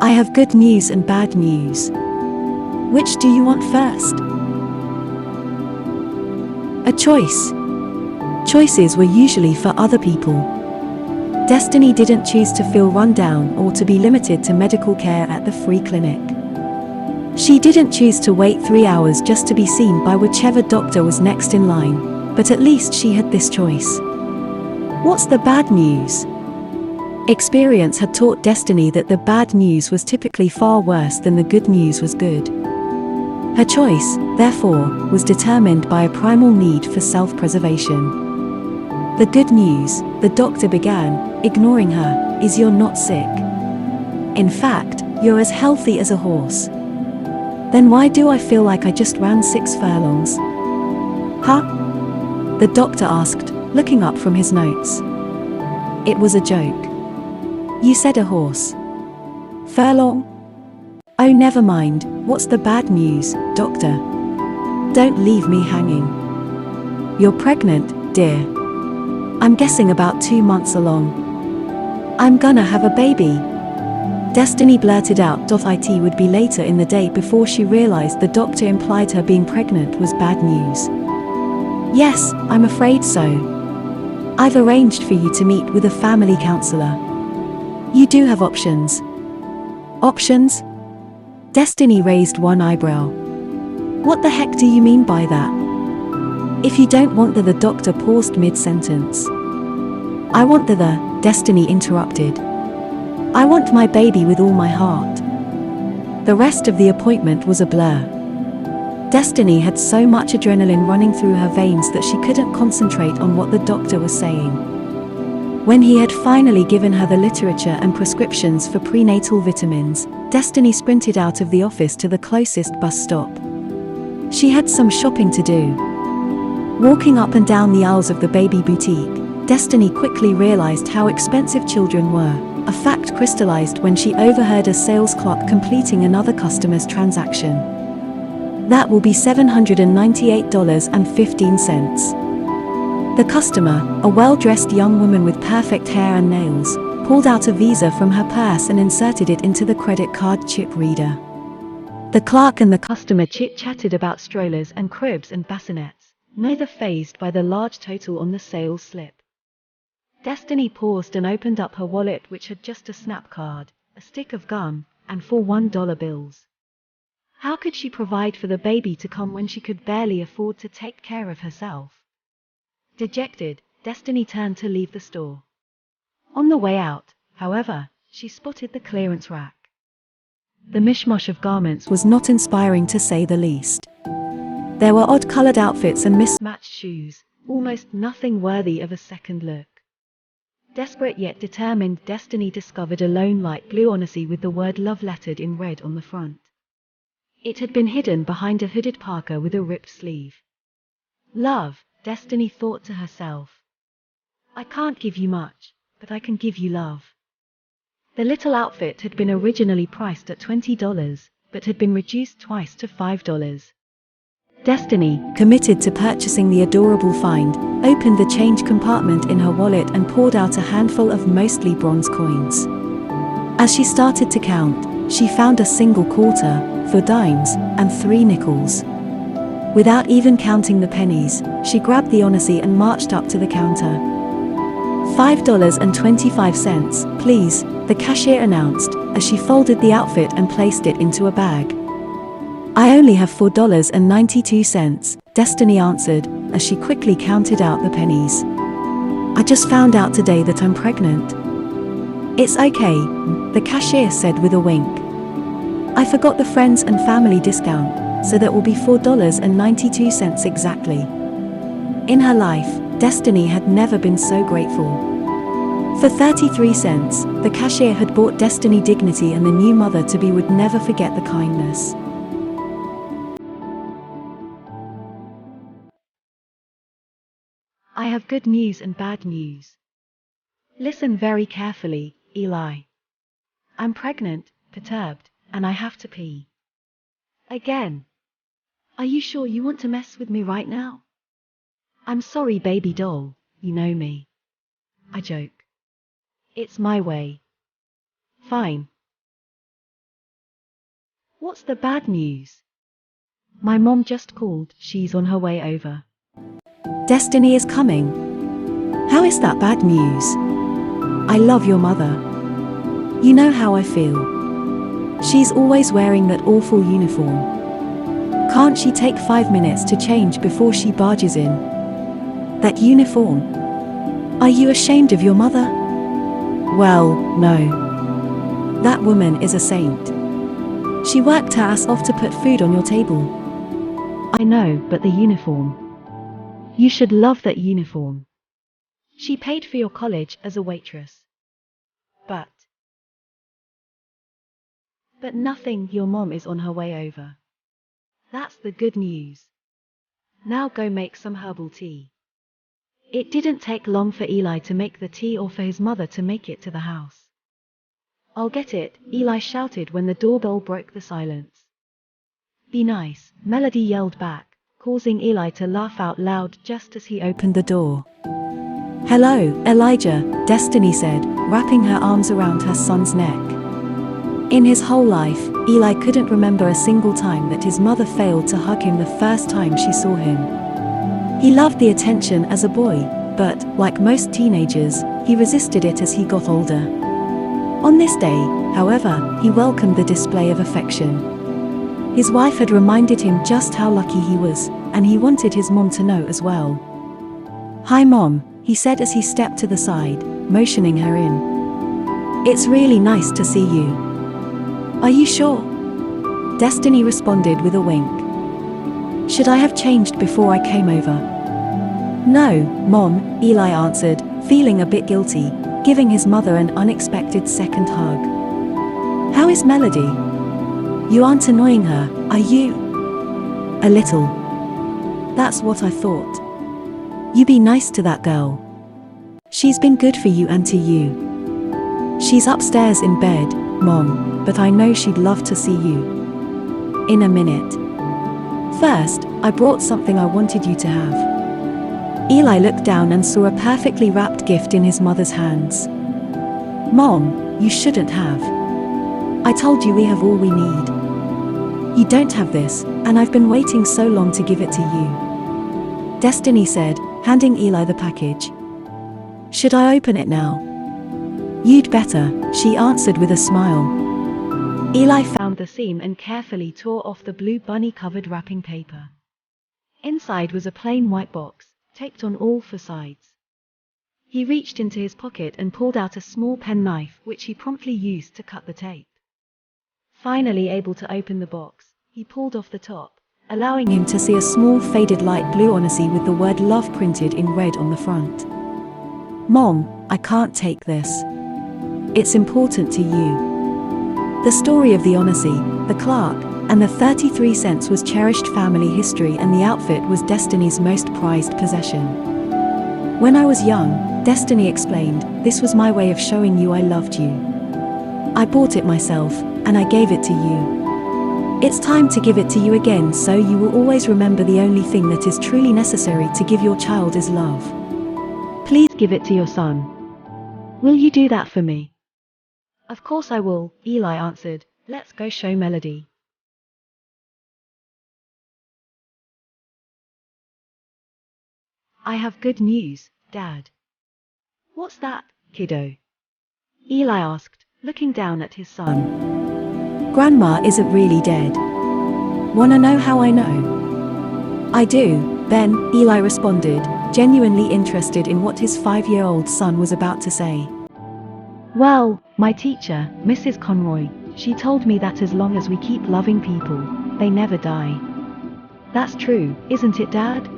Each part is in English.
I have good news and bad news. Which do you want first? A choice. Choices were usually for other people. Destiny didn't choose to feel run down or to be limited to medical care at the free clinic. She didn't choose to wait 3 hours just to be seen by whichever doctor was next in line, but at least she had this choice. What's the bad news? Experience had taught Destiny that the bad news was typically far worse than the good news was good. Her choice, therefore, was determined by a primal need for self-preservation. The good news, the doctor began, ignoring her, is you're not sick. In fact, you're as healthy as a horse. Then why do I feel like I just ran 6 furlongs? Huh? The doctor asked, looking up from his notes. It was a joke. You said a horse. Furlong? Oh, never mind. What's the bad news, doctor? Don't leave me hanging. You're pregnant, dear. I'm guessing about 2 months along. I'm gonna have a baby. Destiny blurted out. It would be later in the day before she realized the doctor implied her being pregnant was bad news. Yes, I'm afraid so. I've arranged for you to meet with a family counselor. You do have options. Options? Destiny raised one eyebrow. What the heck do you mean by that? If you don't want the doctor paused mid-sentence. I want the Destiny interrupted. I want my baby with all my heart. The rest of the appointment was a blur. Destiny had so much adrenaline running through her veins that she couldn't concentrate on what the doctor was saying. When he had finally given her the literature and prescriptions for prenatal vitamins, Destiny sprinted out of the office to the closest bus stop. She had some shopping to do. Walking up and down the aisles of the baby boutique, Destiny quickly realized how expensive children were, a fact crystallized when she overheard a sales clerk completing another customer's transaction. That will be $798.15. The customer, a well-dressed young woman with perfect hair and nails, pulled out a Visa from her purse and inserted it into the credit card chip reader. The clerk and the customer chit-chatted about strollers and cribs and bassinets, neither fazed by the large total on the sales slip. Destiny paused and opened up her wallet, which had just a snap card, a stick of gum, and 4 $1 bills. How could she provide for the baby to come when she could barely afford to take care of herself? Dejected, Destiny turned to leave the store. On the way out, however, she spotted the clearance rack. The mishmash of garments was not inspiring to say the least. There were odd-colored outfits and mismatched shoes, almost nothing worthy of a second look. Desperate yet determined, Destiny discovered a lone light blue Odyssey with the word love lettered in red on the front. It had been hidden behind a hooded parka with a ripped sleeve. Love, Destiny thought to herself. I can't give you much, but I can give you love. The little outfit had been originally priced at $20, but had been reduced twice to $5. Destiny, committed to purchasing the adorable find, opened the change compartment in her wallet and poured out a handful of mostly bronze coins. As she started to count, she found a single quarter, 4 dimes, and 3 nickels. Without even counting the pennies, she grabbed the Odyssey and marched up to the counter. $5.25, please, the cashier announced, as she folded the outfit and placed it into a bag. I only have $4.92, Destiny answered, as she quickly counted out the pennies. I just found out today that I'm pregnant. It's okay, the cashier said with a wink. I forgot the friends and family discount, so that will be $4.92 exactly. In her life, Destiny had never been so grateful. For 33 cents, the cashier had bought Destiny dignity, and the new mother-to-be would never forget the kindness. I have good news and bad news. Listen very carefully, Eli. I'm pregnant, perturbed, and I have to pee. Again. Are you sure you want to mess with me right now? I'm sorry, baby doll, you know me. I joke. It's my way. Fine. What's the bad news? My mom just called, she's on her way over. Destiny is coming. How is that bad news? I love your mother. You know how I feel. She's always wearing that awful uniform. Can't she take 5 minutes to change before she barges in? That uniform. Are you ashamed of your mother? Well, no. That woman is a saint. She worked her ass off to put food on your table. I know, but the uniform. You should love that uniform. She paid for your college as a waitress. But nothing, your mom is on her way over. That's the good news. Now go make some herbal tea. It didn't take long for Eli to make the tea or for his mother to make it to the house. I'll get it, Eli shouted when the doorbell broke the silence. Be nice, Melody yelled back, causing Eli to laugh out loud just as he opened the door. Hello, Elijah, Destiny said, wrapping her arms around her son's neck. In his whole life, Eli couldn't remember a single time that his mother failed to hug him the first time she saw him. He loved the attention as a boy, but, like most teenagers, he resisted it as he got older. On this day, however, he welcomed the display of affection. His wife had reminded him just how lucky he was, and he wanted his mom to know as well. Hi Mom, he said as he stepped to the side, motioning her in. It's really nice to see you. Are you sure? Destiny responded with a wink. Should I have changed before I came over? No, Mom, Eli answered, feeling a bit guilty, giving his mother an unexpected second hug. How is Melody? You aren't annoying her, are you? A little. That's what I thought. You be nice to that girl. She's been good for you and to you. She's upstairs in bed, Mom, but I know she'd love to see you. In a minute. First, I brought something I wanted you to have. Eli looked down and saw a perfectly wrapped gift in his mother's hands. Mom, you shouldn't have. I told you we have all we need. You don't have this, and I've been waiting so long to give it to you. Destiny said, handing Eli the package. Should I open it now? You'd better, she answered with a smile. Eli found the seam and carefully tore off the blue bunny-covered wrapping paper. Inside was a plain white box, taped on all four sides. He reached into his pocket and pulled out a small penknife which he promptly used to cut the tape. Finally able to open the box, he pulled off the top, allowing him to see a small faded light blue odyssey with the word love printed in red on the front. Mom, I can't take this. It's important to you. The story of the Odyssey, the clerk, and the 33 cents was cherished family history, and the outfit was Destiny's most prized possession. When I was young, Destiny explained, this was my way of showing you I loved you. I bought it myself, and I gave it to you. It's time to give it to you again, so you will always remember the only thing that is truly necessary to give your child is love. Please give it to your son. Will you do that for me? Of course I will, Eli answered. Let's go show Melody. I have good news, Dad. What's that, kiddo? Eli asked, looking down at his son. Grandma isn't really dead. Wanna know how I know? I do, Ben, Eli responded, genuinely interested in what his 5-year-old son was about to say. Well, my teacher, Mrs. Conroy, she told me that as long as we keep loving people, they never die. That's true, isn't it, Dad?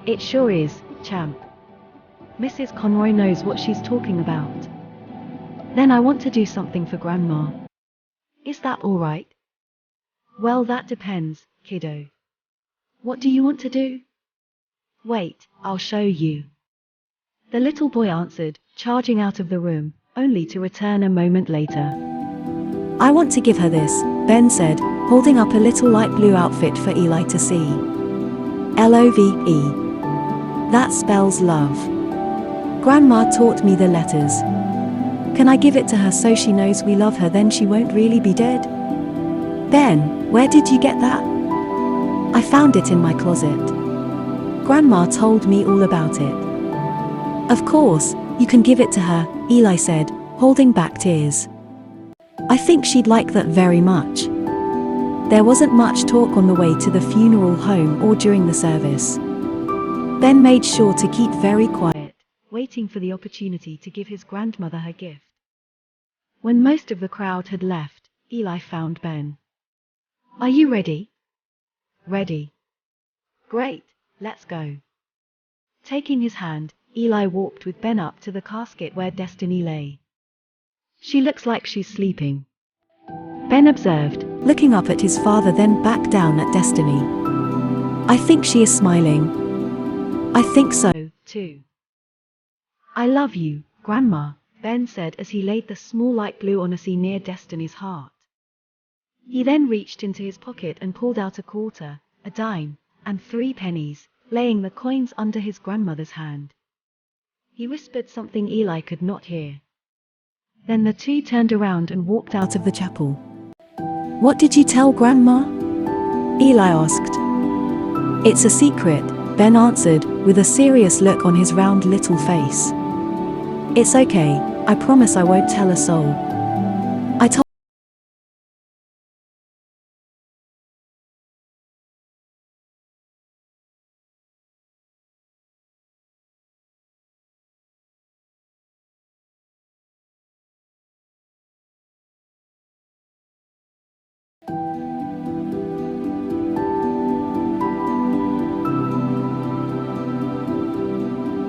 It sure is, champ. Mrs. Conroy knows what she's talking about. Then I want to do something for Grandma. Is that all right? Well, that depends, kiddo. What do you want to do? Wait, I'll show you. The little boy answered, charging out of the room, only to return a moment later. I want to give her this, Ben said, holding up a little light blue outfit for Eli to see. Love. That spells love. Grandma taught me the letters. Can I give it to her so she knows we love her, then she won't really be dead? Ben, where did you get that? I found it in my closet. Grandma told me all about it. Of course, you can give it to her, Eli said, holding back tears. I think she'd like that very much. There wasn't much talk on the way to the funeral home or during the service. Ben made sure to keep very quiet, waiting for the opportunity to give his grandmother her gift. When most of the crowd had left, Eli found Ben. Are you ready? Ready. Great, let's go. Taking his hand, Eli walked with Ben up to the casket where Destiny lay. She looks like she's sleeping, Ben observed, looking up at his father then back down at Destiny. I think she is smiling. I think so, too. I love you, Grandma, Ben said as he laid the small light blue onacy near Destiny's heart. He then reached into his pocket and pulled out a quarter, a dime, and 3 pennies, laying the coins under his grandmother's hand. He whispered something Eli could not hear. Then the two turned around and walked out of the chapel. What did you tell Grandma? Eli asked. It's a secret, Ben answered, with a serious look on his round little face. It's okay, I promise I won't tell a soul.